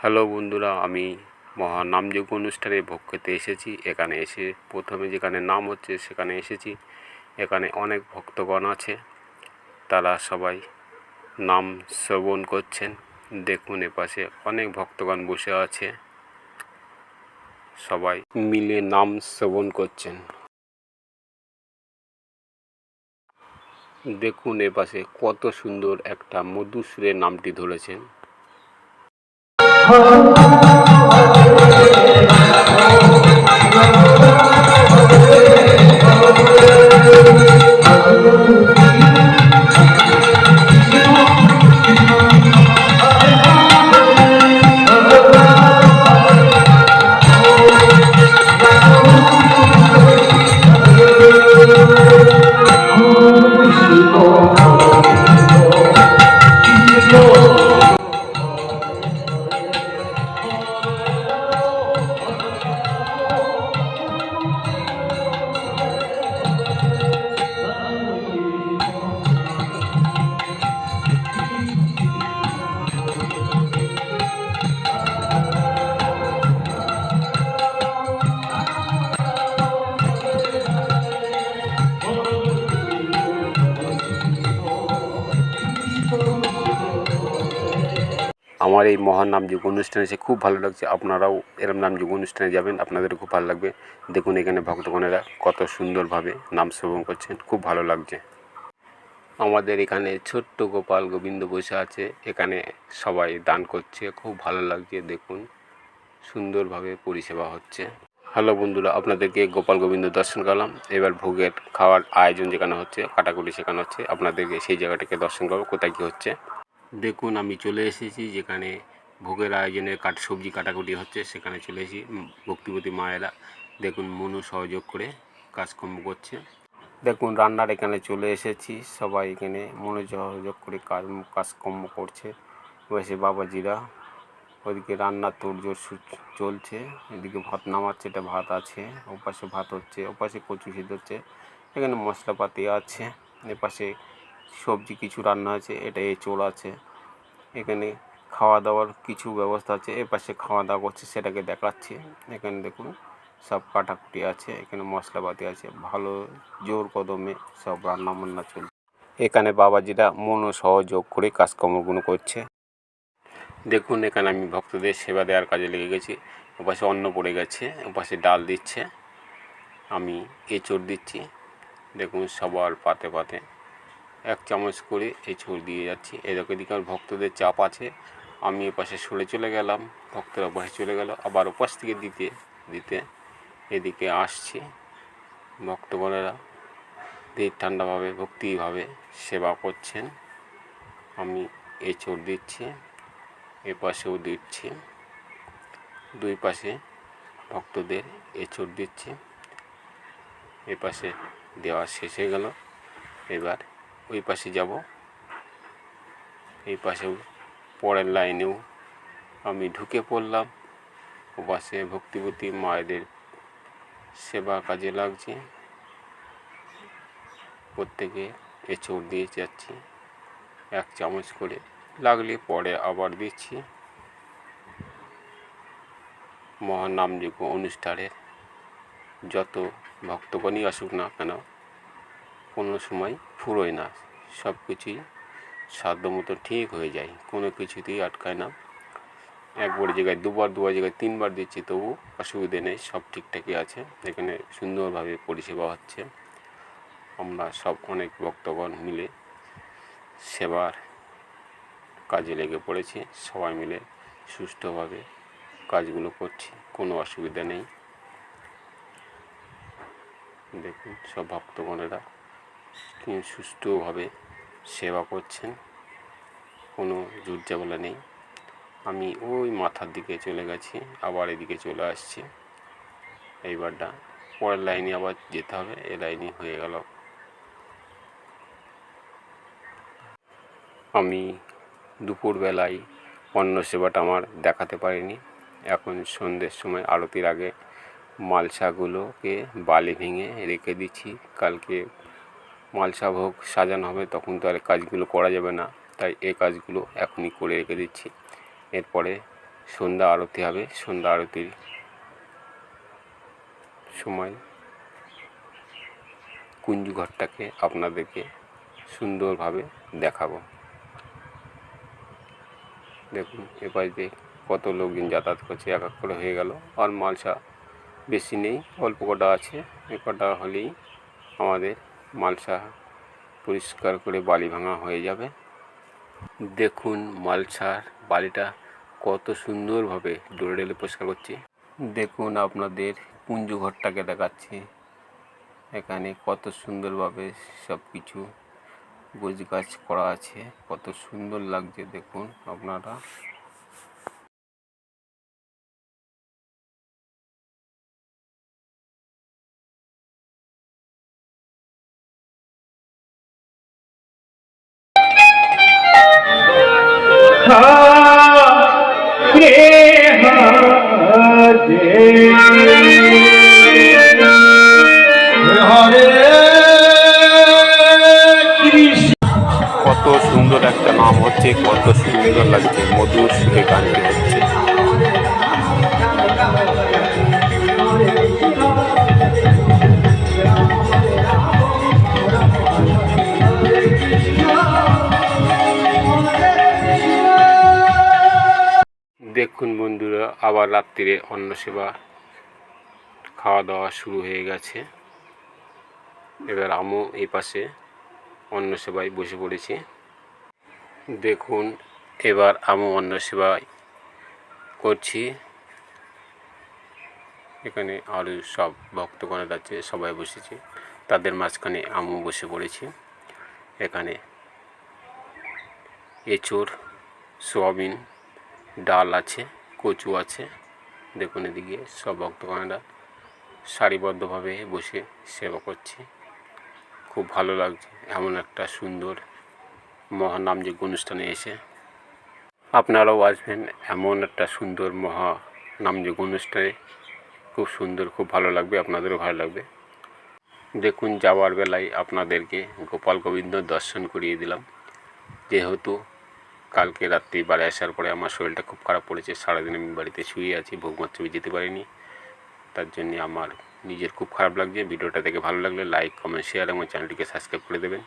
Hello বন্ধুরা, আমি মহানামযজ্ঞ অনুষ্ঠানে ভোগ খেতে এসেছি। এখানে এসে প্রথমে যেখানে নাম হচ্ছে সেখানে এসেছি। এখানে অনেক ভক্তগণ আছে, তারা সবাই নাম শ্রবণ করছেন। দেখুন এপাশে অনেক ভক্তগণ বসে আছে, সবাই মিলে নাম শ্রবণ করছেন। দেখুন এপাশে কত সুন্দর একটা মধুর সুরে নামটি ধরেছেন। আমার এই মহান নামযজ্ঞ অনুষ্ঠানে এসে খুব ভালো লাগছে। আপনারাও এরম নামযজ্ঞ অনুষ্ঠানে যাবেন, আপনাদেরও খুব ভালো লাগবে। দেখুন এখানে ভক্তগণেরা কত সুন্দরভাবে নাম শ্রবণ করছেন, খুব ভালো লাগছে। আমাদের এখানে ছোট্ট গোপাল গোবিন্দ বসে আছে, এখানে সবাই দান করছে, খুব ভালো লাগছে। দেখুন সুন্দরভাবে পরিষেবা হচ্ছে। হ্যালো বন্ধুরা, আপনাদেরকে গোপাল গোবিন্দ দর্শন করলাম। এবার ভোগের খাওয়ার আয়োজন যেখানে হচ্ছে, কাটাকুটি সেখানে হচ্ছে, আপনাদেরকে সেই জায়গাটাকে দর্শন করবো কোথায় কী হচ্ছে। দেখুন আমি চলে এসেছি যেখানে ভোগের আয়োজনে সবজি কাটাকুটি হচ্ছে, সেখানে চলে এসেছি। ভক্তিপতি মায়েরা দেখুন মনু সহযোগ করে কাজকর্ম করছে। দেখুন রান্নার এখানে চলে এসেছি, সবাই এখানে মনোযোগ করে কাজকর্ম করছে। বসে বাবাজিরা ওইদিকে রান্নার তোড়জোড় চলছে, এদিকে ভাত নামাচ্ছে, এটা ভাত আছে, ওপাশে ভাত হচ্ছে, ওপাশে কচু সিদ্ধ হচ্ছে, এখানে মশলাপাতি আছে, এপাশে সবজি কিছু রান্না আছে, এটা এঁচোড় আছে, এখানে খাওয়া দাওয়ার কিছু ব্যবস্থা আছে, এপাশে খাওয়া দাওয়া করছে সেটাকে দেখাচ্ছে। এখানে দেখুন সব কাটাকুটি আছে, এখানে মশলাপাতি আছে, ভালো জোর কদমে সব রান্না বান্না চলছে। এখানে বাবাজিরা মনোসহযোগ করে কাজকর্মগুলো করছে। দেখুন এখানে আমি ভক্তদের সেবা দেওয়ার কাজে লেগে গেছি। ওপাশে অন্ন পড়ে গেছে, ওপাশে ডাল দিচ্ছে, আমি এঁচোড় দিচ্ছি। দেখুন সবার পাতে পাতে এক চামচ করে এঁচোড় দিয়ে যাচ্ছি। এদিকে আমার ভক্তদের চাপ আছে, আমি এপাশে সরে চলে গেলাম, ভক্তরা ওপাশে চলে গেল, আবার ওপাশ থেকে দিতে দিতে এদিকে আসছি। ভক্তগণেরা ধীর ঠান্ডাভাবে ভক্তিভাবে সেবা করছেন। আমি এঁচোড় দিচ্ছি, এপাশেও দিচ্ছি, দুই পাশে ভক্তদের এঁচোড় দিচ্ছি। এপাশে দেওয়া শেষ হয়ে গেল, এবার ওই পাশে যাব। এই পাশেও পরের লাইনেও আমি ঢুকে পড়লাম, ওপাশে ভক্তিপতি মায়েদের সেবা কাজে লাগছে, প্রত্যেকে এঁচোড় দিয়ে যাচ্ছি এক চামচ করে, লাগলে পরে আবার দিচ্ছি। মহানামযজ্ঞ অনুষ্ঠানের যত ভক্তগণই আসুক না কেন, কোনো সময় ফুরোয় না, সব কিছুই সাধ্য মতো ঠিক হয়ে যায়, কোনো কিছুতেই আটকায় না। একবার জায়গায় দুবার জায়গায় তিনবার দিচ্ছি, তবু অসুবিধে নেই, সব ঠিকঠাকই আছে। এখানে সুন্দরভাবে পরিষেবা হচ্ছে। আমরা সব অনেক ভক্তগণ মিলে সেবার কাজে লেগে পড়েছি, সবাই মিলে সুষ্ঠুভাবে কাজগুলো করছি, কোনো অসুবিধা নেই। দেখুন সব ভক্তগণেরা কি সুষ্ঠুভাবে সেবা করছেন, কোনো জোর ঝামেলা নেই। আমি ওই মাথার দিকে চলে গেছি, আবার এদিকে চলে আসছি। এইবারটা পরের লাইনে আবার যেতে হবে, এ লাইনে হয়ে গেল। আমি দুপুরবেলায় অন্ন সেবাটা আমার দেখাতে পারিনি। এখন সন্ধ্যের সময় আরতির আগে মালসাগুলোকে বালি ভেঙে রেখে দিচ্ছি, কালকে মালসা ভোগ সাজানো হবে, তখন তো আর কাজগুলো করা যাবে না, তাই এই কাজগুলো এখনই করে রেখে দিচ্ছি। এরপরে সন্ধ্যা আরতি হবে। সন্ধ্যা আরতির সময় কুঞ্জু ঘরটাকে আপনাদেরকে সুন্দরভাবে দেখাবো। দেখুন এবার যে কত লোকজন যাতায়াত করছে, এক এক করে হয়ে গেল। আর মালসা বেশি নেই, অল্প কটা আছে। এ কটা হলেই আমাদের মালসা পরিষ্কার করে বালি ভাঙা হয়ে যাবে। দেখুন মালসার বালিটা কত সুন্দরভাবে ডলে ডলে পরিষ্কার করছি। দেখুন আপনাদের কুঞ্জু ঘরটাকে দেখাচ্ছি। এখানে কত সুন্দরভাবে সব কিছু গোছগাছ করা আছে, কত সুন্দর লাগছে দেখুন আপনারা। কত সুন্দর একটা নাম হচ্ছে, কত সুন্দর লাগছে, মধুর সুরে গানটি হচ্ছে। দেখুন বন্ধুরা, আবার রাত্রিরে অন্ন সেবা খাওয়া দাওয়া শুরু হয়ে গেছে। এবার আমও এই পাশে অন্ন সেবায় বসে পড়েছি। দেখুন এবার আমও অন্ন সেবায় করছি। এখানে আরও সব ভক্তগণ আছে, সবাই বসেছে, তাদের মাঝখানে আমও বসে পড়েছি। এখানে এঁচোড়, সোয়াবিন, ডাল আছে, কচু আছে। দেখুন এদিকে সব ভক্তগণেরা সারিবদ্ধভাবে বসে সেবা করছে। খুব ভালো লাগছে এমন একটা সুন্দর মহানামযজ্ঞ অনুষ্ঠানে এসে। আপনারাও আসবেন এমন একটা সুন্দর মহানামযজ্ঞ অনুষ্ঠানে। খুব সুন্দর, খুব ভালো লাগবে, আপনাদেরও ভালো লাগবে। দেখুন যাওয়ার বেলায় আপনাদেরকে গোপাল গোবিন্দ দর্শন করিয়ে দিলাম। যেহেতু কালকে রাত্রি বাড়ি আসার পরে আমার শরীরটা খুব খারাপ পড়েছে, সারাদিন আমি বাড়িতে শুয়ে আছি, ভোগমাত্রী যেতে পারিনি। তার জন্যে আমার নিজের খুব খারাপ লাগছে। ভিডিওটা দেখে ভালো লাগলে লাইক, কমেন্ট, শেয়ার এবং চ্যানেলটিকে সাবস্ক্রাইব করে দেবেন।